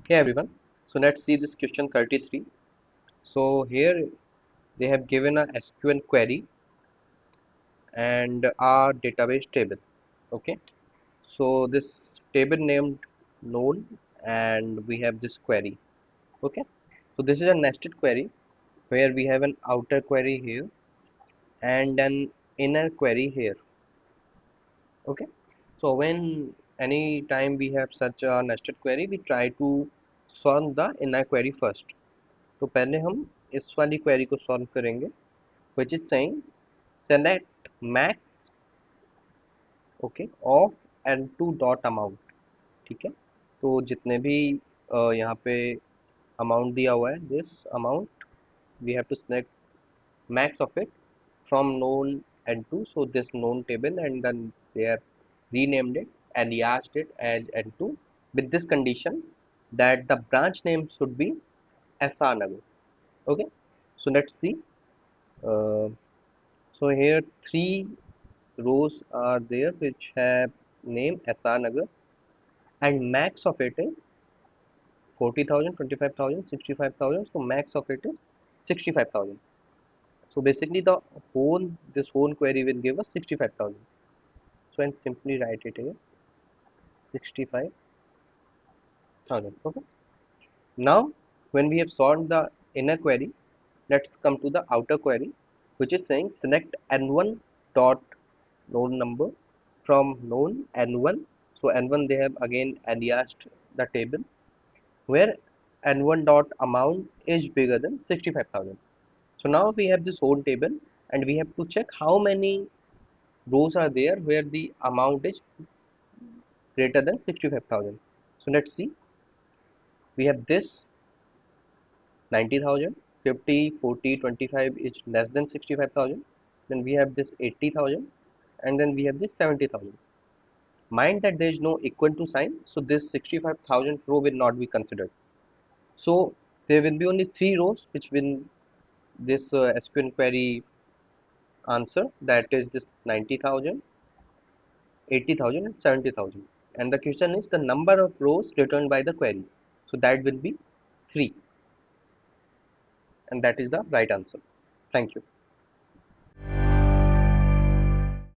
Hey everyone, so let's see this question 33. So here they have given a SQL query and our database table. Okay, so this table named known and we have this query. Okay, so this is a nested query where we have an outer query here and an inner query here. Okay, so when any time we have such a nested query, we try to solve the inner query first. तो पहले हम इस वाली query को solve करेंगे which is saying select max okay of n2 dot amount. ठीक है, तो जितने भी यहाँ पे अमाउंट दिया हुआ है this amount we have to select max of it from known n2, so this known table, and then they have renamed it, aliased it as n2 with this condition that the branch name should be SR Nagar. Okay, so let's see. uh, So here three rows are there which have name SR Nagar and max of it is 40,000, 25,000, 65,000. So max of it is 65,000. So basically the whole this whole query will give us 65,000. So and simply write it here 65,000. Okay. Now when we have solved the inner query, let's come to the outer query which is saying select n1 dot known number from known n1. So n1 they have again aliased the table where n1 dot amount is bigger than 65,000. So now we have this whole table and we have to check how many rows are there where the amount is greater than 65,000. So let's see, we have this 90,000, 50, 40, 25 is less than 65,000. Then we have this 80,000 and then we have this 70,000. Mind that there is no equal to sign, so this 65,000 row will not be considered. So there will be only three rows which will this SQL query answer, that is this 90,000, 80,000 and 70,000. And the question is the number of rows returned by the query. So that will be 3, and that is the right answer. Thank you.